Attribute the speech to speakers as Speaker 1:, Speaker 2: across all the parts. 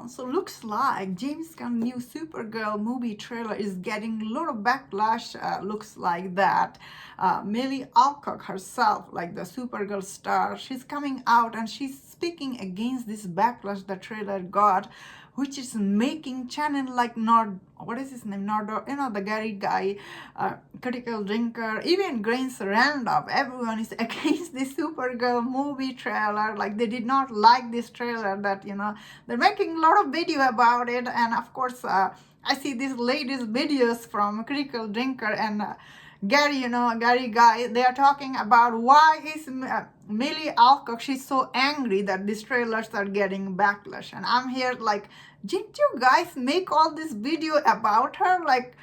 Speaker 1: everyone. So looks like James Gunn's new Supergirl movie trailer is getting a lot of backlash. Looks like that. Milly Alcock herself, like the Supergirl star, she's coming out and she's speaking against this backlash the trailer got, which is making channel like what is his name? The Gary guy, critical drinker, even Grains Randolph, everyone is against this Supergirl movie trailer. Like they did not like this trailer that, they're making a lot of video about it. And of course, I see these latest videos from critical drinker and Gary guy, they are talking about why is Milly Alcock, she's so angry that these trailers are getting backlash. And I'm here like, didn't you guys make all this video about her? Like,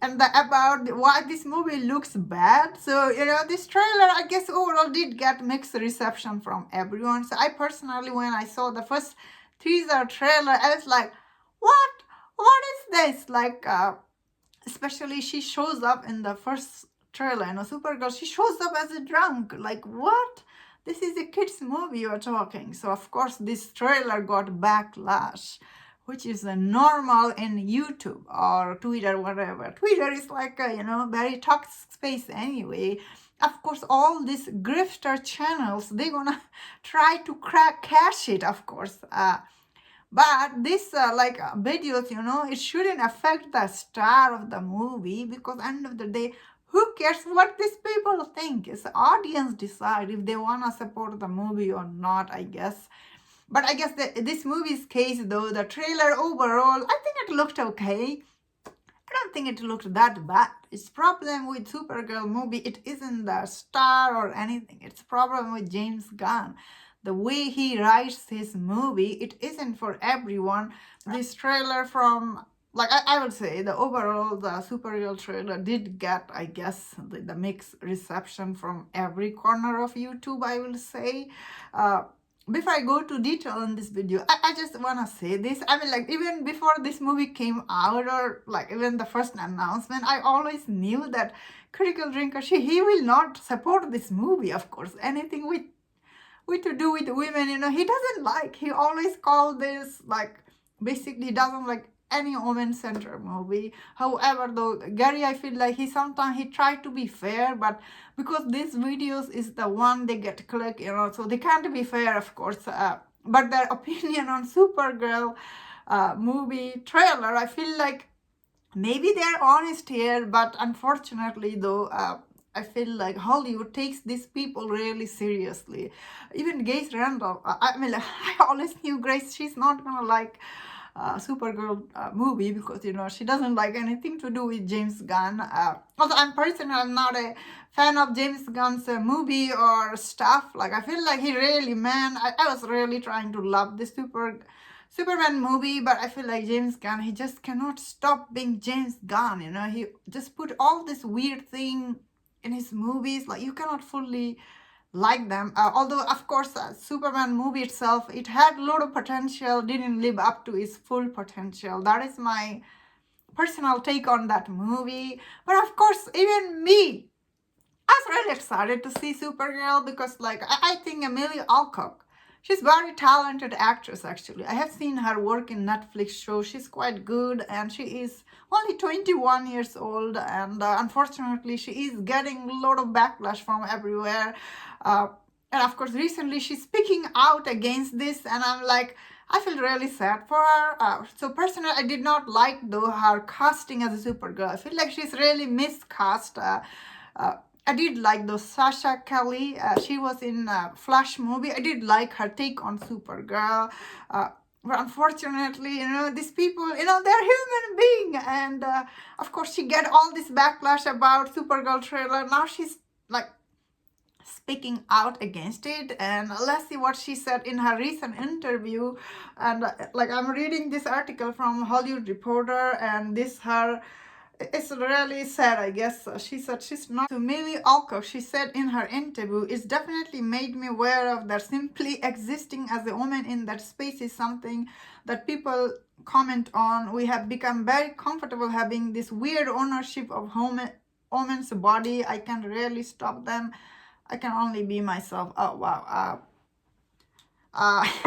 Speaker 1: and about why this movie looks bad. So, this trailer, I guess overall did get mixed reception from everyone. So I personally, when I saw the first teaser trailer, I was like, what is this? Like, especially she shows up in the first trailer, Supergirl, she shows up as a drunk. Like, what? This is a kids movie you're talking. So of course this trailer got backlash, which is a normal in YouTube or Twitter, whatever. Twitter is like a, very toxic space anyway. Of course, all these grifter channels, they're gonna try to cash it, of course. But this videos, it shouldn't affect the star of the movie, because end of the day, who cares what these people think? It's the audience decide if they want to support the movie or not, I guess. But I guess this movie's case, though, the trailer overall, I think it looked okay. I don't think it looked that bad. It's problem with Supergirl movie, it isn't the star or anything. It's problem with James Gunn. The way he writes his movie, it isn't for everyone. This trailer from, like, I would say the overall, the Supergirl trailer did get, I guess, the mixed reception from every corner of YouTube, I will say. Before I go to detail in this video, I just want to say this. I mean, like, even before this movie came out, or like even the first announcement, I always knew that Critical Drinker, he will not support this movie, of course. Anything with to do with women, he doesn't like. He always called this, like, basically he doesn't like any woman-centered movie. However, though, Gary, I feel like sometimes he tried to be fair, but because these videos is the one they get click, so they can't be fair, of course. But their opinion on Supergirl movie trailer, I feel like maybe they're honest here, but unfortunately, though, I feel like Hollywood takes these people really seriously. Even Grace Randolph, I mean, like, I always knew Grace, she's not gonna like Supergirl movie, because she doesn't like anything to do with James Gunn. Also, I'm personally not a fan of James Gunn's movie or stuff. Like, I feel like he really, man, I was really trying to love this Superman movie, but I feel like James Gunn, he just cannot stop being James Gunn. He just put all this weird thing in his movies. Like, you cannot fully like them. Although, of course, Superman movie itself, it had a lot of potential, didn't live up to its full potential. That is my personal take on that movie. But of course, even me, I was really excited to see Supergirl, because, like, I think Milly Alcock, she's very talented actress, actually. I have seen her work in Netflix shows. She's quite good, and she is only 21 years old, and unfortunately, she is getting a lot of backlash from everywhere. And of course, recently, she's speaking out against this, and I'm like, I feel really sad for her. So personally, I did not like, though, her casting as a Supergirl. I feel like she's really miscast. I did like those Sasha Kelly. She was in Flash movie. I did like her take on Supergirl. But unfortunately, these people, they're human being. And of course, she get all this backlash about Supergirl trailer. Now she's like speaking out against it. And let's see what she said in her recent interview. And like, I'm reading this article from Hollywood Reporter, and it's really sad, I guess. She said she's not. To Milly Alcock, she said in her interview, it's definitely made me aware of that simply existing as a woman in that space is something that people comment on. We have become very comfortable having this weird ownership of woman's body. I can't really stop them. I can only be myself. Oh, wow.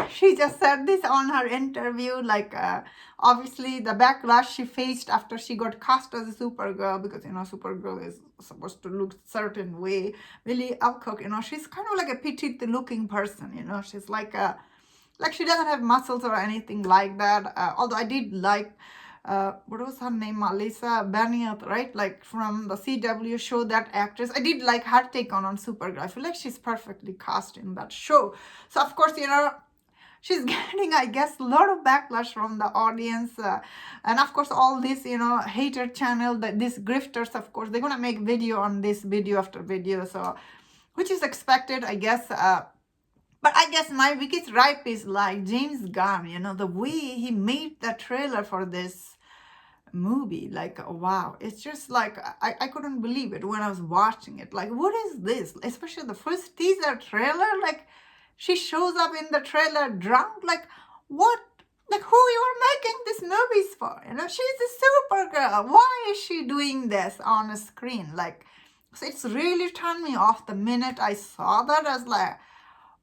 Speaker 1: she just said this on her interview, like obviously the backlash she faced after she got cast as a Supergirl, because Supergirl is supposed to look certain way. Milly Alcock, she's kind of like a petite looking person, she's like she doesn't have muscles or anything like that. Although I did like what was her name, Melissa Benoist, right? Like from the CW show, that actress. I did like her take on Supergirl. I feel like she's perfectly cast in that show. So of course, she's getting, I guess, a lot of backlash from the audience. And of course, all this, hater channel, these grifters, of course, they're going to make video on this, video after video. So, which is expected, I guess. But I guess my biggest gripe is like James Gunn, the way he made the trailer for this movie. Like, wow, it's just like, I couldn't believe it when I was watching it. Like, what is this? Especially the first teaser trailer, like, she shows up in the trailer drunk. Like, what? Like, who you are making these movies for? She's a Supergirl. Why is she doing this on a screen? Like, so it's really turned me off the minute I saw that. I was like,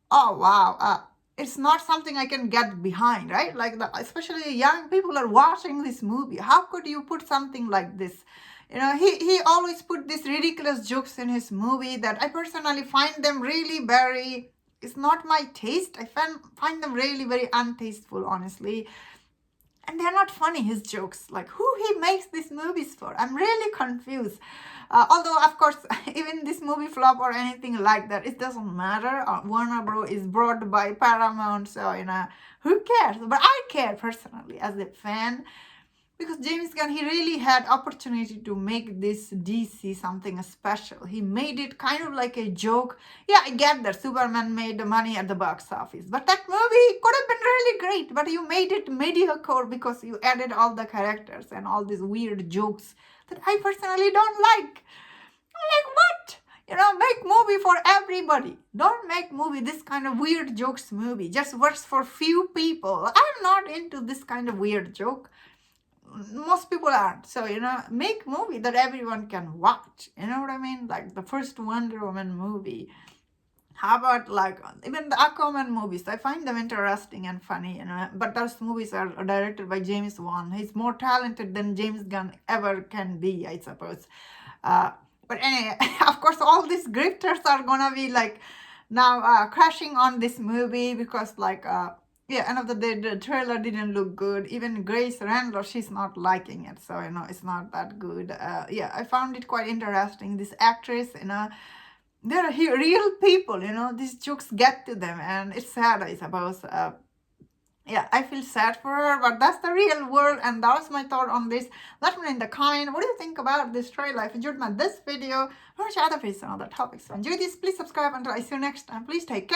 Speaker 1: oh wow, it's not something I can get behind, right? Like, especially young people are watching this movie. How could you put something like this? He always put these ridiculous jokes in his movie that I personally find them really very, it's not my taste. I find them really very untasteful, honestly. And they're not funny, his jokes. Like, who he makes these movies for? I'm really confused. Although, of course, even this movie flop or anything like that, it doesn't matter. Warner Bros. Is brought by Paramount, so, who cares? But I care personally as a fan, because James Gunn, he really had opportunity to make this DC something special. He made it kind of like a joke. Yeah, I get that Superman made the money at the box office, but that movie could have been really great, but you made it mediocre because you added all the characters and all these weird jokes that I personally don't like. Like, what? Make movie for everybody. Don't make movie this kind of weird jokes movie. Just works for few people. I'm not into this kind of weird joke. Most people aren't. So, make movie that everyone can watch. You know what I mean? Like the first Wonder Woman movie. How about like even the Aquaman movies? I find them interesting and funny, but those movies are directed by James Wan. He's more talented than James Gunn ever can be, I suppose. But anyway, of course, all these grifters are gonna be like now crashing on this movie because like end of the day, the trailer didn't look good. Even Grace Randolph, she's not liking it. So, it's not that good. I found it quite interesting. This actress, they're real people, these jokes get to them. And it's sad, I suppose. I feel sad for her, but that's the real world. And that's my thought on this. Let me know in the comment. What do you think about this trailer? If you enjoyed this video, watch other videos on other topics. So enjoy this. Please subscribe. Until I see you next time. Please take care.